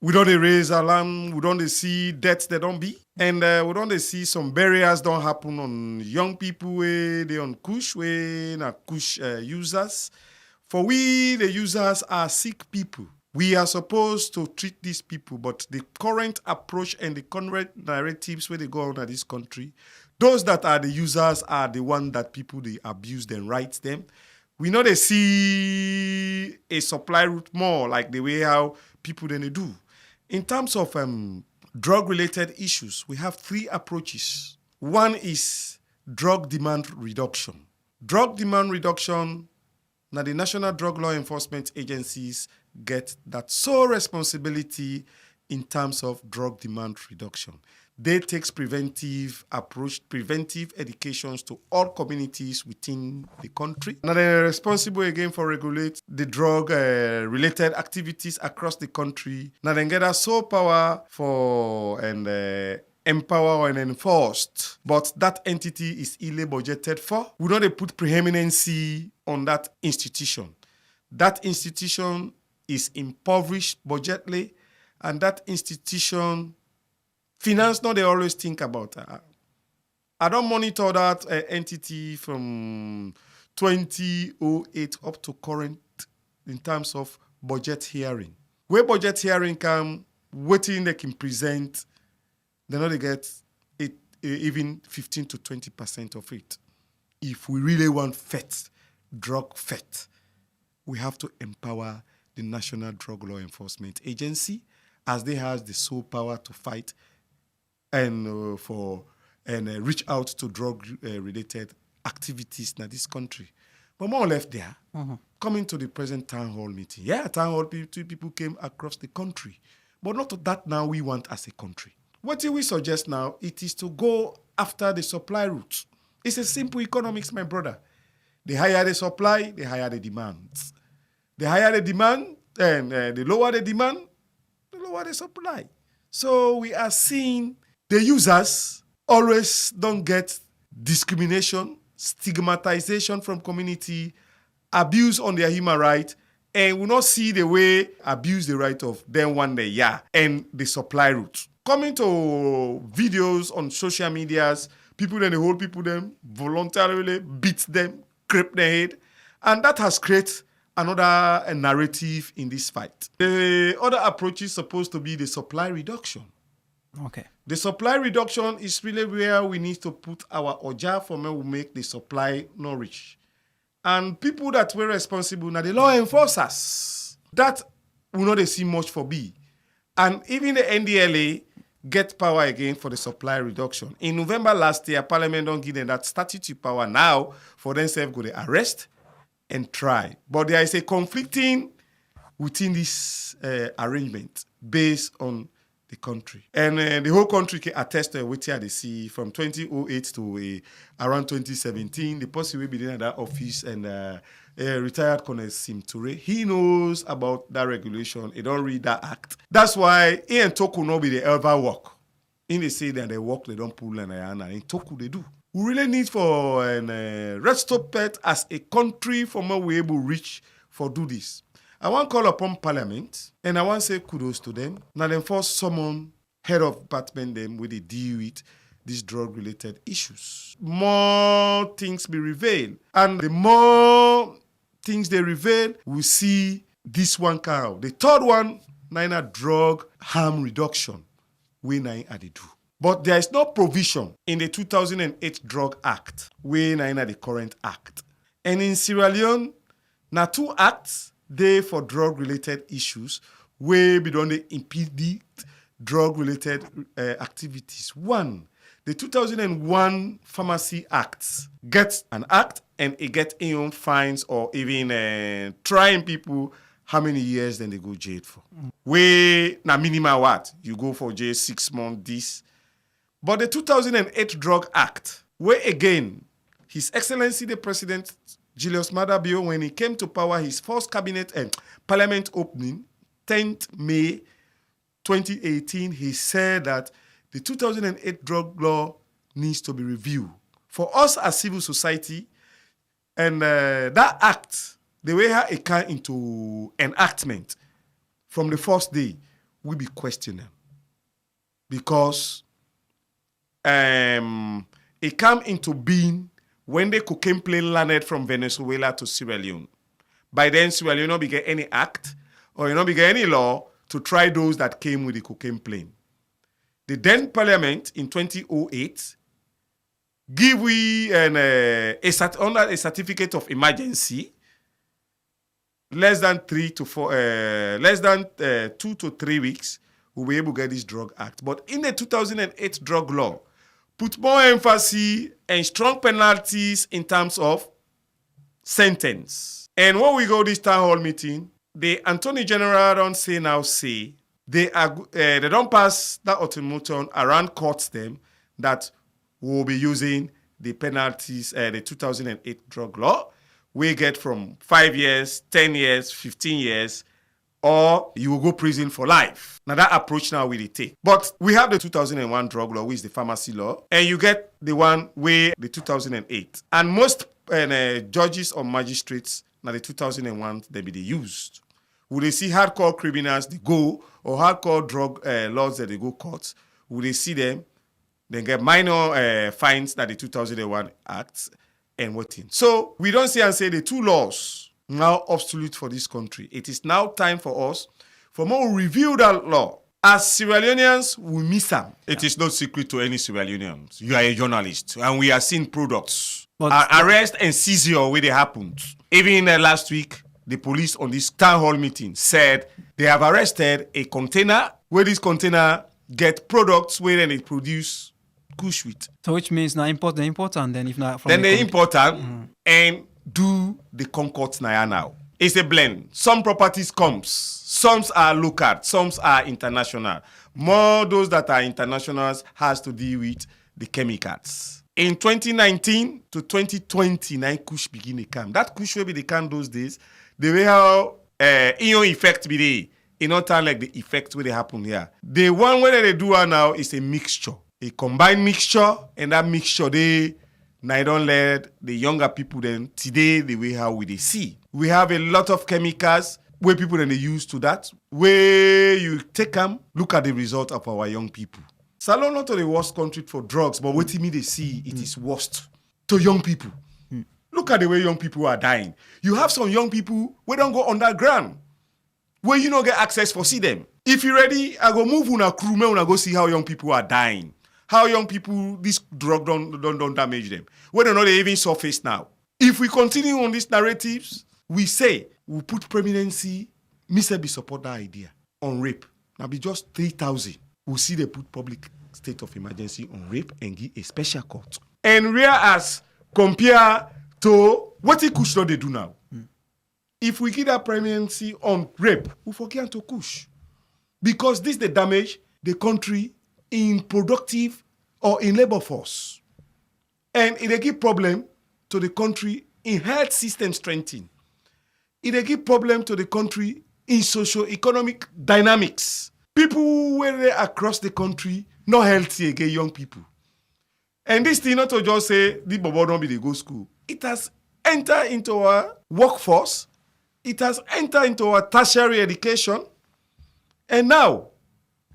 We don't raise alarm. We don't see deaths that don't be. And we don't see some barriers don't happen on young people way, they on KUSH way, na KUSH users. For we, the users are sick people. We are supposed to treat these people, but the current approach and the current narratives where they go on in this country, those that are the users are the one that people, they abuse them, write them. We know they see a supply route more like the way how people then they do. In terms of drug-related issues, we have three approaches. One is drug demand reduction. Drug demand reduction, now the National Drug Law Enforcement Agencies get that sole responsibility in terms of drug demand reduction. They take preventive approach, preventive educations to all communities within the country. Now they're responsible again for regulate the drug-related activities across the country. Now they get a sole power for and empower and enforced, but that entity is illy budgeted for. We know they put preeminency on that institution. That institution is impoverished budgetly, and that institution finance, no, they always think about. I don't monitor that entity from 2008 up to current in terms of budget hearing. Where budget hearing come, waiting they can present, they know they get it, even 15 to 20% of it. If we really want drug fet, we have to empower the National Drug Law Enforcement Agency, as they have the sole power to fight and reach out to drug-related activities in this country. But more left there, coming to the present town hall meeting. Yeah, town hall people came across the country. But not that now we want as a country. What do we suggest now? It is to go after the supply route. It's a simple economics, my brother. The higher the supply, the higher the demand. The higher the demand, and the lower the demand, the lower the supply. So we are seeing the users always don't get discrimination, stigmatization from community, abuse on their human right, and we not see the way abuse the right of them one day, and the supply route. Coming to videos on social medias, people then the whole people them voluntarily beat them, creep their head, and that has created another narrative in this fight. The other approach is supposed to be the supply reduction. Okay. The supply reduction is really where we need to put our oja for when we make the supply nourish. And people that were responsible, now the law enforcers, that will not see much for B. And even the NDLA get power again for the supply reduction. In November last year, Parliament don't give them that statutory power now for themselves go to arrest and try. But there is a conflicting within this arrangement based on the country. And the whole country can attest to what they see from 2008 to around 2017. The person will be in that office and retired Colonel Sim Toure. He knows about that regulation. He don't read that act. That's why he and Toku no be they ever work. In they say that they work, they don't pull and in Toku they do. We really need for Red Stop Pet as a country from where we're able to reach for do this. I want to call upon Parliament and I want to say kudos to them. Now then force someone, head of department them where they deal with these drug-related issues. More things be revealed. And the more things they reveal, we see this one come out. The third one, nine drug harm reduction. We nine they do. But there is no provision in the 2008 Drug Act, we nine the current act. And in Sierra Leone, now two acts, they for drug-related issues, way beyond the impede drug-related activities. One, the 2001 Pharmacy Act gets an act and it gets even fines or even trying people how many years then they go jail for. Way, na minimal what? You go for jail 6 months, this. But the 2008 Drug Act, where again, His Excellency the President Julius Maada Bio, when he came to power, his first cabinet and parliament opening, 10th May 2018, he said that the 2008 drug law needs to be reviewed. For us as civil society, and that act, the way it came into enactment from the first day, we be questioning because it came into being when the cocaine plane landed from Venezuela to Sierra Leone. By then, Sierra Leone not be get any act or you not be get any law to try those that came with the cocaine plane. The then parliament in 2008 give we under a certificate of emergency less than 2 to 3 weeks we'll be able to get this drug act. But in the 2008 drug law, put more emphasis and strong penalties in terms of sentence. And when we go this town hall meeting, the Attorney General don't say they don't pass that ultimatum around courts them that will be using the penalties, the 2008 drug law. We get from 5 years, 10 years, 15 years, or you will go prison for life. Now that approach now will take. But we have the 2001 drug law, which is the pharmacy law, and you get the one where the 2008. And most judges or magistrates, now the 2001, they be used. Would they see hardcore criminals, they go, or hardcore drug laws that they go courts, would they see them, then get minor fines that the 2001 acts and waiting. So we don't see and say the two laws now obsolete for this country. It is now time for us for more review that law. As Sierra Leoneans, we miss them. It is no secret to any Sierra Leoneans. You are a journalist, and we are seeing products. Arrest and seizure where they happened. Even last week, the police on this town hall meeting said they have arrested a container where this container get products where they produce KUSH with. So which means now important then if not from then they important and do the Concord now. It's a blend. Some properties comes, some are local, some are international. More those that are internationals has to deal with the chemicals. In 2019 to 2020, now KUSH begin to come. That KUSH will be the can those days. The way how effect be there, in not time like the effect where they happen here. The one where they do now is a mixture. A combined mixture, and that mixture they don't let the younger people then today the way how we they see. We have a lot of chemicals where people then they use to that. Where you take them, look at the result of our young people. Salon not the worst country for drugs, but what me they see it is worst to young people. Look at the way young people are dying. You have some young people who don't go underground, where you don't get access for see them. If you ready, I go move on a crew, man, I go see how young people are dying. How young people, this drug don't damage them. Whether or not they even surface now. If we continue on these narratives, we say we put preeminency, Mr. B support that idea on rape. Now be just 3,000. We'll see they put public state of emergency on rape and give a special court. And whereas compare to what the KUSH law they do now. If we give that preeminency on rape, we forget to KUSH. Because this the damage the country in productive or in labor force. And it give problem to the country in health system strengthening. It give problem to the country in socio-economic dynamics. People where they across the country not healthy again, young people. And this thing not to just say, the bobo don't be the go school. It has entered into our workforce. It has entered into our tertiary education. And now,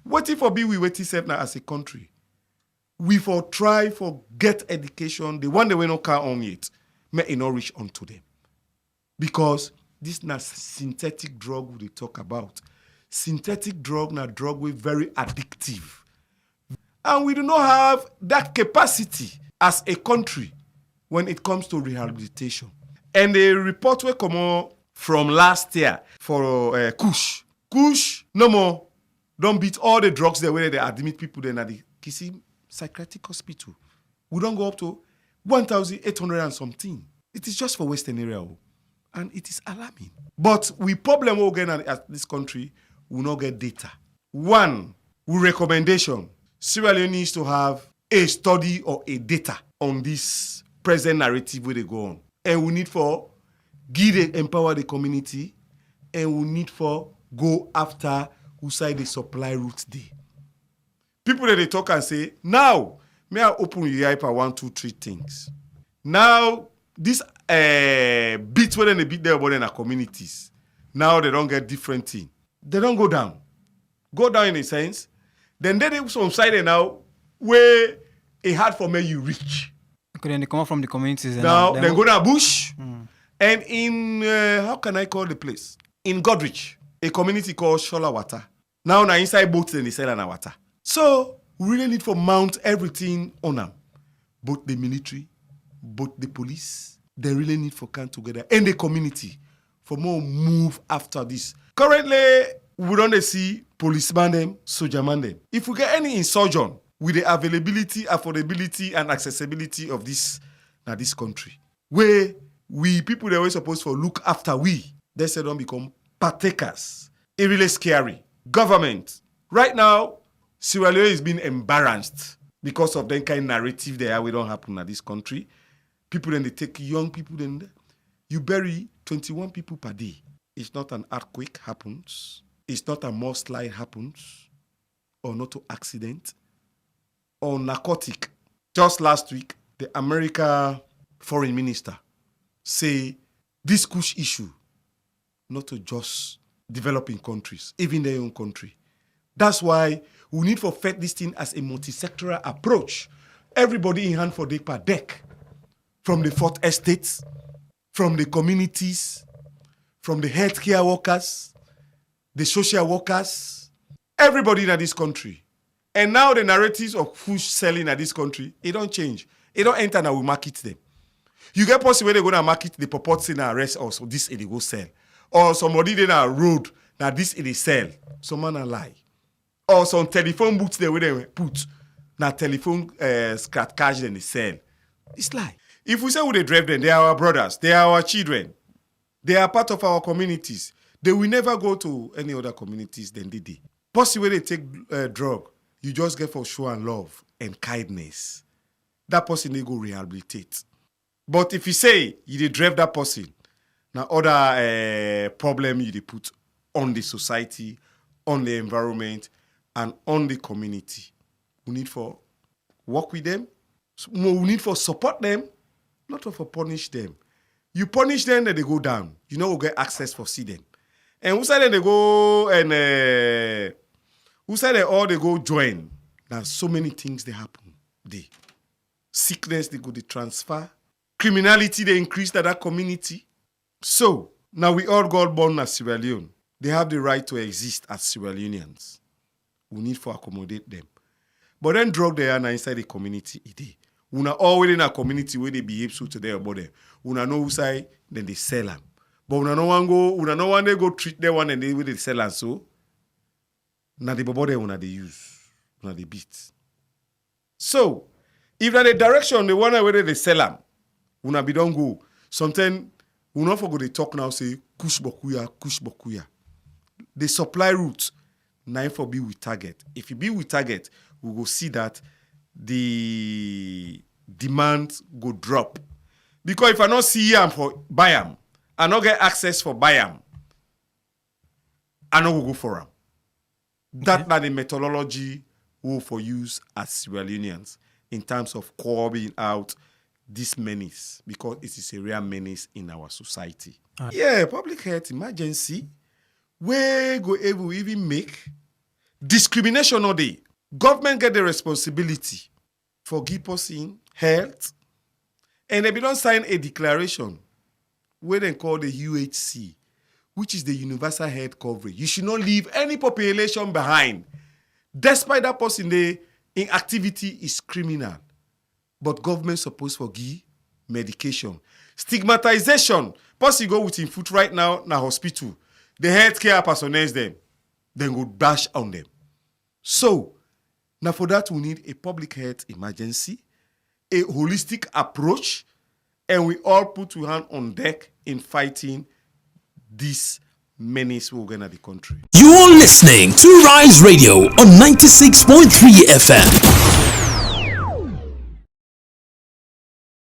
what if we waiting safe now as a country? We for try for get education, the one that we not count on yet, may it not reach onto them. Because this not synthetic drug we talk about. Synthetic drug na drug we very addictive. And we do not have that capacity as a country when it comes to rehabilitation. And the report will come on from last year for KUSH. KUSH no more. Don't beat all the drugs there where they admit people then at the Kissing Psychiatric Hospital. We don't go up to 1,800 and something. It is just for Western area. And it is alarming. But we problem again at this country, we not get data. One, we recommendation. Sierra Leone needs to have a study or a data on this present narrative where they go on. And we need for empower the community, and we need for go after who side the supply route day. People that they talk and say, now, may I open your eye for 1, 2, 3 things. Now, this beats where they beat their body in our communities. Now they don't get different things. They don't go down. go down in a sense. Then they some side now where it hard for me you reach. Okay, then they come out from the communities. Now then go to bush. And in, how can I call the place? In Godrich, a community called Shola Water. Now inside boats then they sell an water. So we really need to mount everything on them. Both the military, both the police, they really need to come together. And the community for more move after this. Currently, we don't see policeman them, soldier man them. If we get any insurgent with the availability, affordability, and accessibility of this country, where we people that were supposed to look after they say don't become partakers. It really scary. Government. Right now, Sierra Leone is being embarrassed because of the kind of narrative there we don't happen in this country. People then they take young people then you bury 21 people per day. It's not an earthquake happens. It's not a mudslide happens. Or not an accident. Or narcotic. Just last week, the American foreign minister say this KUSH issue not to just developing countries, even their own country. That's why we need to fit this thing as a multi-sectoral approach. Everybody in hand for day per deck. From the fourth estates, from the communities, from the healthcare workers, the social workers, everybody in this country. And now the narratives of KUSH selling in this country, it don't change. It don't enter and we market them. You get person where they're going to market the purports in arrest or so this it go sell. Or somebody in a road, now this it is sell. Some man a lie. Or some telephone booths there where they put. Now telephone scratch cash then they sell. It's lie. If we say we they drive them, they are our brothers, they are our children. They are part of our communities. They will never go to any other communities than they did. Possibly they take drug, you just get for show and love and kindness. That person they go rehabilitate. But if you say you dey drive that person, now other problem you dey put on the society, on the environment, and on the community. We need for work with them. We need for support them, not for punish them. You punish them, then they go down. You know, we get access for see them. And who said they go and who said they all they go join? Now so many things they happen. They sickness they go they transfer. Criminality, they increase that community. So, now we all got born as Sierra Leone. They have the right to exist as Sierra Leoneans. We need to accommodate them. But then drug they are inside the community. We are always in a community where they behave so to their body. We know who say, then they sell them. But we no one they go treat them one and they sell them so. Now the body they use. Now they beat. So, if that the direction, the one where they sell them, una be don't go. Sometimes we not forget they talk now say KUSH bokuya. The supply route now for be with target. If you be with target, we will see that the demand go drop. Because if I not see am for buy am, I not get access for buy am, I not go for am. That na the methodology we for use as Sierra Leoneans in terms of curbing out this menace, because it is a real menace in our society. Yeah, public health emergency, we go able even make discrimination all day. Government get the responsibility for give person health, and they don't sign a declaration where they call the UHC, which is the universal health coverage. You should not leave any population behind. Despite that person, the inactivity is criminal. But government supposed to give medication. Stigmatization. Person go with him foot right now na hospital. The healthcare personnel them. Then go bash on them. So, now for that we need a public health emergency, a holistic approach, and we all put our hand on deck in fighting this menace we're going to the country. You are listening to Rise Radio on 96.3 FM.